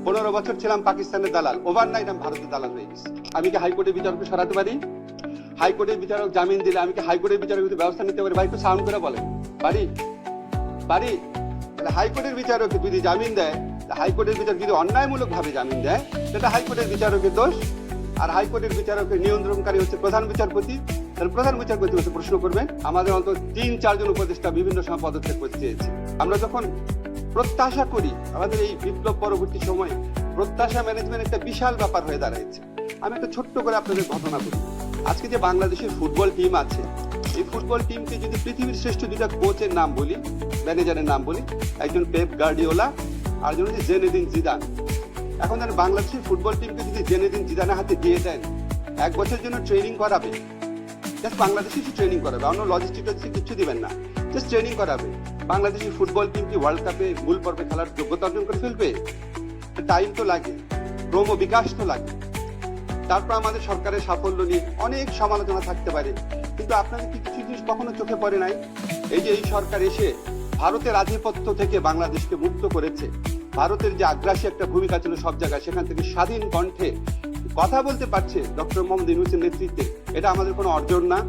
15 বছর ছিলাম পাকিস্তানের দালাল, ওভারনাইট আমি ভারতের দালাল হয়ে গেছি। আমি কি হাইকোর্টের বিচারককে সরাতে পারি? হাইকোর্টের বিচারক জামিন দিলে আমি কি হাইকোর্টের বিচারক ব্যবস্থা নিতে পারি? ভাই একটু সাউন্ড করে বলেন, পারি? পারি? তাহলে হাইকোর্টের বিচারক যদি জামিন দেয়, হাইকোর্টের বিচারক যদি অন্যায়মূলক ভাবে জামিন দেয়, সেটা হাইকোর্টের বিচারকের দোষ। আর হাইকোর্টের বিচারকের নিয়ন্ত্রণকারী হচ্ছে প্রধান বিচারপতি। তাহলে প্রধান বিচারপতি হচ্ছে প্রশ্ন করবেন। আমাদের অন্তত 3-4 জন উপদেষ্টা বিভিন্ন সময় পদত্যাগ করতে চেয়েছে। আমরা যখন প্রত্যাশা করি, আমাদের এই বিপ্লব পরবর্তী সময়ে প্রত্যাশা ম্যানেজমেন্ট একটা বিশাল ব্যাপার হয়ে দাঁড়াইছে। আমি একটা ছোট্ট করে আপনাদের ঘটনা বলি। আজকে যে বাংলাদেশের ফুটবল টিম আছে, এই ফুটবল টিমকে যদি পৃথিবীর শ্রেষ্ঠ দুটা কোচের নাম বলি, ম্যানেজারের নাম বলি, একজন পেপ গার্ডিওলা আর একজন হচ্ছে জেনেদিন জিদান। এখন ধরেন বাংলাদেশের ফুটবল টিমকে যদি জেনেদিন জিদানের হাতে দিয়ে দেন, 1 বছরের জন্য ট্রেনিং করাবে, জাস্ট বাংলাদেশে ট্রেনিং করাবে, অন্য লজিস্টিক কিছু দিবেন না, জাস্ট ট্রেনিং করাবে। বাংলাদেশের ফুটবল টিম কি ওয়ার্ল্ড কাপে মূল পর্বে খেলার যোগ্যতা অর্জন করে ফেলবে? টাইম তো লাগে, ক্রম বিকাশ তো লাগে। তারপর আমাদের সরকারের সাফল্য নিয়ে অনেক সমালোচনা থাকতে পারে, কিন্তু আপনাদের কি কিছু জিনিস কখনো চোখে পড়ে নাই? এই যে এই সরকার এসে ভারতের আধিপত্য থেকে বাংলাদেশকে মুক্ত করেছে, ভারতের যে আগ্রাসী একটা ভূমিকা ছিল সব জায়গায়, সেখান থেকে স্বাধীন কণ্ঠে কথা বলতে পারছে ডক্টর মোহাম্মদ ইউনূসের নেতৃত্বে, এটা আমাদের কোনো অর্জন না?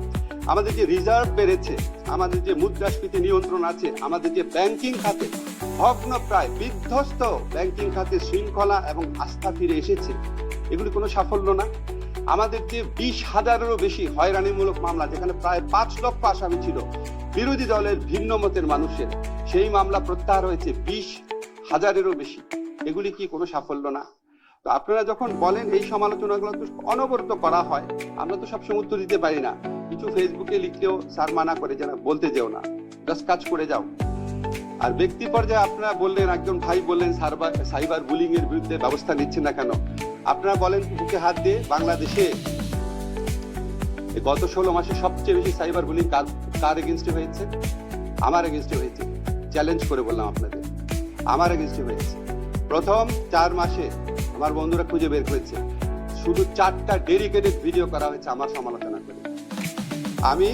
আমাদের যে রিজার্ভ বেড়েছে, আমাদের যে মুদ্রাস্ফীতি নিয়ন্ত্রণ আছে, আমাদের যে ব্যাংকিং খাতে ভগ্ন প্রায় বিধ্বস্ত ব্যাংকিং খাতে শৃঙ্খলা এবং আস্থা ফিরে এসেছে, এগুলি কোনো সাফল্য না? আমাদের যে 20,000-এরও বেশি হয়রানিমূলক মামলা, যেখানে প্রায় 5 লক্ষ আসামি ছিল বিরোধী দলের ভিন্ন মতের মানুষের, সেই মামলা প্রত্যাহার হয়েছে 20,000-এরও বেশি, এগুলি কি কোনো সাফল্য না? তো আপনারা যখন বলেন এই সমালোচনাগুলো তো অনবরত করা হয়, আমরা তো সবসময় উত্তর দিতে পারি না। কিছু ফেসবুকে লিখলেও স্যার মানা করে যে না, বলতে যেও না, জাস্ট কাজ করে যাও। আর ব্যক্তি পর্যায়ে আপনারা বললেন, একজন ভাই বললেন সাইবার বুলিং এর বিরুদ্ধে ব্যবস্থা নিচ্ছেন না কেন? আপনারা বলেন বুকে হাত দিয়ে, বাংলাদেশে গত 16 মাসে সবচেয়ে বেশি সাইবার বুলিং কার এগেনস্টে হয়েছে? আমার এগেনস্টে হয়েছে। চ্যালেঞ্জ করে বললাম আপনাদের, আমার এগেনস্টে হয়েছে। প্রথম 4 মাসে আমার বন্ধুরা খুঁজে বের করেছে, শুধু 4টা ডেডিকেটেড ভিডিও করা হয়েছে আমার সমালোচনা করে। আমি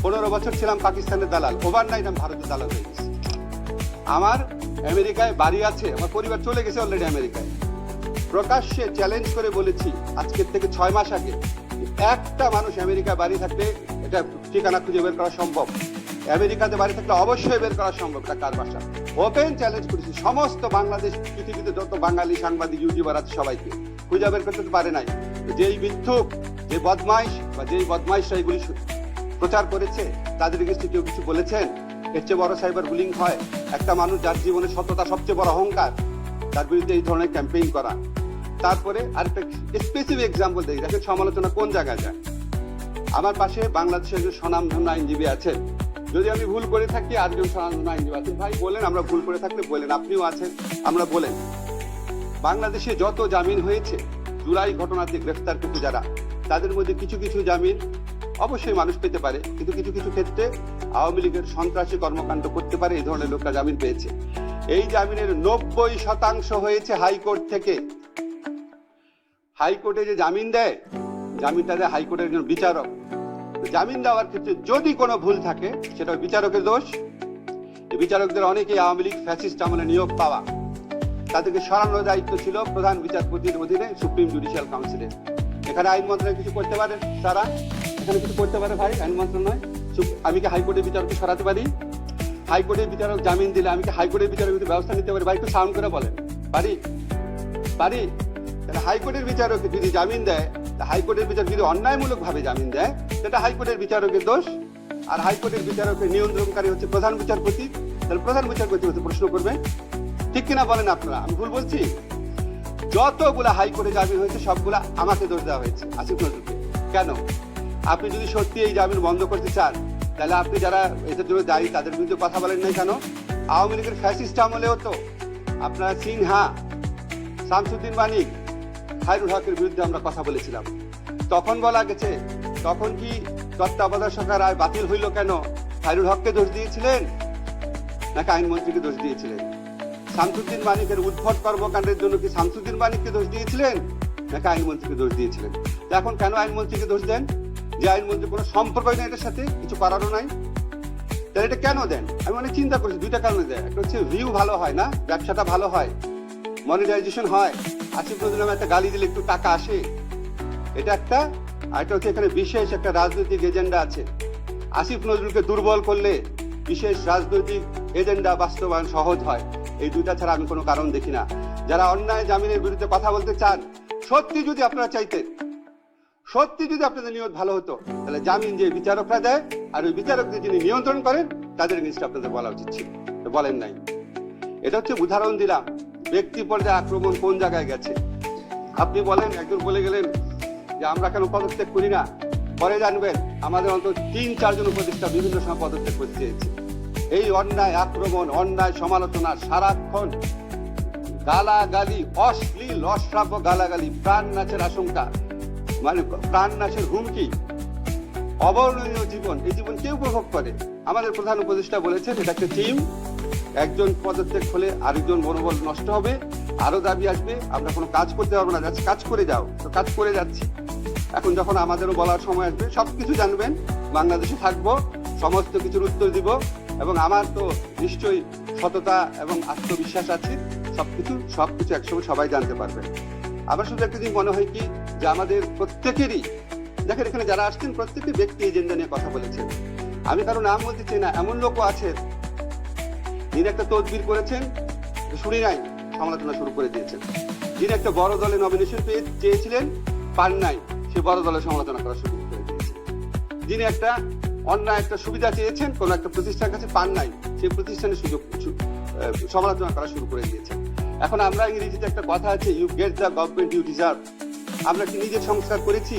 15 বছর ছিলাম পাকিস্তানের দালাল, ওভারনাইট আমি ভারতের দালাল হয়ে গেছি। আমার আমেরিকায় বাড়ি আছে, আমার পরিবার চলে গেছে অলরেডি আমেরিকায়। প্রকাশ্যে চ্যালেঞ্জ করে বলেছি আজকের থেকে 6 মাস আগে, একটা মানুষ আমেরিকায় বাড়ি থাকলে এটা ঠিকানা খুঁজে বের করা সম্ভব, আমেরিকাতে বাড়ি থাকলে অবশ্যই বের করা সম্ভব, এটা কার বাসা। ওপেন চ্যালেঞ্জ করেছি সমস্ত বাংলাদেশ, পৃথিবীতে যত বাঙালি সাংবাদিক ইউটিউবার আছে সবাইকে, খুঁজে বের করতে পারে নাই। যেই মিথ্যুক, যে বদমাইশ বা যেই বদমাইশরা এগুলি প্রচার করেছে, তাদের কাছে কেউ কিছু বলেছেন? এর চেয়ে বড় সাইবার বুলিং হয়? একটা মানুষ যার জীবনে সততা সবচেয়ে বড় অহংকার, তার বিরুদ্ধে এই ধরনের ক্যাম্পেইন করা। তারপরে আরেকটা স্পেসিফিক এক্সাম্পল দিই, দেখেন সমালোচনা কোন জায়গায় যায়। আমার পাশে বাংলাদেশের যে স্বনামধন্য আইনজীবী আছেন, যদি আমি ভুল করে থাকি, আরেকজন স্বনামধন্য আইনজীবী আছেন, ভাই বলেন, আমরা ভুল করে থাকলে বলেন, আপনিও আছেন, আমরা বলেন। বাংলাদেশে যত জামিন হয়েছে জুলাই ঘটনাতে গ্রেফতারকৃত যারা, তাদের মধ্যে কিছু কিছু জামিন অবশ্যই মানুষ পেতে পারে, কিন্তু কিছু কিছু ক্ষেত্রে আওয়ামী লীগের সন্ত্রাসী কর্মকাণ্ড করতে পারে, এই ধরনের লোকরা জামিন পেয়েছে। এই জামিনের 90% হয়েছে হাইকোর্ট থেকে। হাইকোর্টে যে জামিন দেয়, জামিনটা দেয় হাইকোর্টের একজন বিচারক। জামিন দেওয়ার ক্ষেত্রে যদি কোনো ভুল থাকে, সেটা বিচারকের দোষ। এই বিচারকদের অনেকেই আওয়ামী লীগ ফ্যাসিস্ট আমলে নিয়োগ পাওয়া, তাদেরকে সরানোর দায়িত্ব ছিল প্রধান বিচারপতির অধীনে সুপ্রিম জুডিশিয়াল কাউন্সিলের। এখানে আইন মন্ত্রণালয় কিছু করতে পারে? তারা এখানে কিছু করতে পারে? ভাই, আইন মন্ত্রণালয়, আমি কি হাইকোর্টের বিচারককে সরাতে পারি? হাইকোর্টের বিচারক জামিন দিলে আমি কি হাইকোর্টের বিচারকের ব্যবস্থা নিতে পারি? ভাই একটু সাউন্ড করে বলেন, পারি? পারি? তাহলে হাইকোর্টের বিচারক যদি জামিন দেয়, হাইকোর্টের বিচারক যদি অন্যায়মূলক ভাবে জামিন দেয়, সেটা হাইকোর্টের বিচারকের দোষ। আর হাইকোর্টের বিচারকের নিয়ন্ত্রণকারী হচ্ছে প্রধান বিচারপতি। তাহলে প্রধান বিচারপতি হচ্ছে প্রশ্ন করবেন, ঠিক কিনা বলেন আপনারা? আমি ভুল বলছি? যতগুলা হাইকোর্টে জামিন হয়েছে সবগুলা আমাকে দোষ দেওয়া হয়েছে আসিফ নজরুলকে। কেন? আপনি যদি সত্যি এই জামিন বন্ধ করতে চান, তাহলে আপনি যারা এটার জন্য দায়ী তাদের বিরুদ্ধে কথা বলেন নাই কেন? আওয়ামী লীগের ফ্যাসিস্ট আমলেও তো আপনারা সিনহা, শামসুদ্দিন মানিক, খায়রুল হকের বিরুদ্ধে আমরা কথা বলেছিলাম। তখন বলা গেছে, তখন কি তত্ত্বাবধায়ক সরকার রায় বাতিল হইল কেন? খায়রুল হককে দোষ দিয়েছিলেন নাকি আইনমন্ত্রীকে দোষ দিয়েছিলেন? শামসুদ্দিন মানিকের উদ্ভট কর্মকাণ্ডের জন্য কি শামসুদ্দিন মানিককে দোষ দিয়েছিলেন নাকি আইনমন্ত্রীকে দোষ দিয়েছিলেন? এখন কেন আইনমন্ত্রীকে দোষ দেন? যে আইনমন্ত্রী কোনো সম্পর্কই নাই এটার সাথে, কিছু করারও নাই, তাহলে এটা কেন দেন? আমি অনেক চিন্তা করছি, দুইটা কারণে দেয়। একটা হচ্ছে ভিউ ভালো হয় না, ব্যবসাটা ভালো হয়, মনিটাইজেশন হয়, আসিফ নজরুল নামে একটা গালি দিলে একটু টাকা আসে, এটা একটা। আর এটা হচ্ছে এখানে বিশেষ একটা রাজনৈতিক এজেন্ডা আছে। আসিফ নজরুলকে দুর্বল করলে বিশেষ রাজনৈতিক এজেন্ডা বাস্তবায়ন সহজ হয়। এই দুইটা ছাড়া আমি কোনো কারণ দেখি না। যারা অন্যায় জামিনের বিরুদ্ধে কথা বলতে চান, সত্যি যদি আপনারা চাইতেন, সত্যি যদি আপনাদের নিয়ত ভালো হতো, তাহলে জামিন যে বিচারকরা দেয় আর ওই বিচারকদের যিনি নিয়ন্ত্রণ করেন তাদের জিনিসটা আপনাদের বলা উচিত ছিল, বলেন নাই। এটা হচ্ছে উদাহরণ দিলাম ব্যক্তি পর্যায়ে আক্রমণ কোন জায়গায় গেছে। আপনি বলেন, একজন বলে গেলেন যে আমরা কেন পদত্যাগ করি না, পরে জানবেন আমাদের অন্তত 3-4 জন উপদেষ্টা বিভিন্ন সময় পদত্যাগ করতে চেয়েছে। এই অন্যায় আক্রমণ, অন্যায় সমালোচনা, সারাক্ষণ গালাগালি, অশ্লীল অশ্রাব্য গালাগালি, প্রাণ নাচের আশঙ্কা, মানে প্রাণ নাচের হুমকি, অবর্ণনীয় জীবন, এই জীবন কে উপভোগ করে? আমাদের প্রধান উপদেষ্টা বলেছেন এটা একটা টিম, একজন পদত্যাগ হলে আরেকজন মনোবল নষ্ট হবে, আরো দাবি আসবে, আমরা কোনো কাজ করতে পারবো না, কাজ করে যাও। তো কাজ করে যাচ্ছি। এখন যখন আমাদেরও বলার সময় আসবে, সবকিছু জানবেন, বাংলাদেশে থাকবো, সমস্ত কিছুর উত্তর দিব, এবং আমার তো নিশ্চয়ই সততা এবং আত্মবিশ্বাস আছে, সবকিছু একসঙ্গে সবাই জানতে পারবেন। আমার শুধু একটা জিনিস মনে হয় কি, যে আমাদের প্রত্যেকেরই, দেখেন এখানে যারা আসছেন প্রত্যেকে ব্যক্তি এজেন্ডা নিয়ে কথা বলেছেন। আমি কারো নাম বলতে চাই না, এমন লোকও আছে যিনি একটা তদবির করেছেন, শুনি নাই, সমালোচনা শুরু করে দিয়েছেন। যিনি একটা বড় দলে নমিনেশন চেয়েছিলেন, পান নাই, সে বড় দলের সমালোচনা করা শুরু করে দিয়েছে। যিনি একটা অন্যায় একটা সুবিধা চেয়েছেন কোন একটা প্রতিষ্ঠানের কাছে, পান নাই, সেই প্রতিষ্ঠানের সমালোচনা করা শুরু করে দিয়েছেন। এখন আমরা ইংরেজিতে একটা কথা আছে, you get the government you deserve. আমরা কি নিজের সংস্কার করেছি?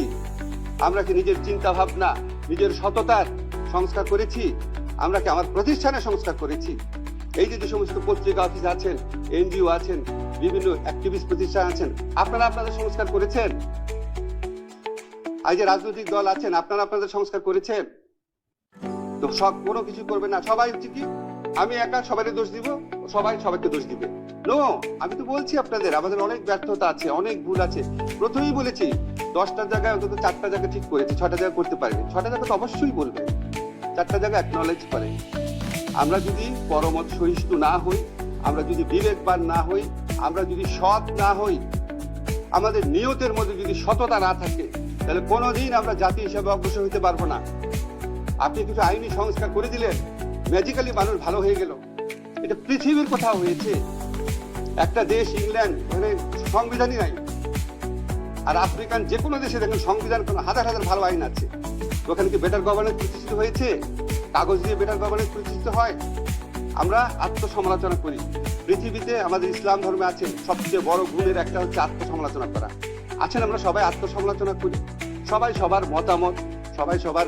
আমরা কি নিজের চিন্তা ভাবনা, নিজের সততার সংস্কার করেছি? আমরা কি আমার প্রতিষ্ঠানের সংস্কার করেছি? এই যে সমস্ত পত্রিকা অফিস আছেন, এনজিও আছেন, বিভিন্ন অ্যাক্টিভিস্ট প্রতিষ্ঠান আছেন, আপনারা আপনাদের সংস্কার করেছেন? এই যে রাজনৈতিক দল আছেন, আপনারা আপনাদের সংস্কার করেছেন? তো সব কোনো কিছু করবে না, সবাই হচ্ছে কি আমি একা সবাইকে দোষ দিব, সবাই সবাইকে দোষ দিবে। নো, আমি তো বলছি আপনাদের আমাদের অনেক ব্যর্থতা আছে, অনেক ভুল আছে। প্রথমেই বলেছি 10টার জায়গায় অন্তত 4টা জায়গা ঠিক করেছি, 6টা জায়গা করতে পারিনি। 6টা জায়গা তো অবশ্যই বলবে, 4টা জায়গা অ্যাকনলেজ করে। আমরা যদি পরমত সহিষ্ণু না হই, আমরা যদি বিবেকবান না হই, আমরা যদি সৎ না হই, আমাদের নিয়তের মধ্যে যদি সততা না থাকে, তাহলে কোনোদিন আমরা জাতি হিসেবে অগ্রসর হতে পারবো না। আপনি কিছু আইনি সংস্কার করে দিলেন, ম্যাজিক্যালি মানুষ ভালো হয়ে গেল, এটা পৃথিবীর কোথাও হয়েছে? একটা দেশ ইংল্যান্ড, ওখানে সংবিধানই নাই। আর আফ্রিকান যে কোনো দেশে দেখেন সংবিধান, কোনো হাজার হাজার ভালো আইন আছে। ওখানে কি বেটার গভর্নেন্স প্রতিষ্ঠিত হয়েছে? কাগজ দিয়ে বেটার গভর্নেন্স প্রতিষ্ঠিত হয়? আমরা আত্মসমালোচনা করি। পৃথিবীতে আমাদের ইসলাম ধর্মে আছে সবচেয়ে বড় গুণের একটা হচ্ছে আত্মসমালোচনা করা। আছেন, আমরা সবাই আত্মসমালোচনা করি, সবাই সবার মতামত, সবাই সবার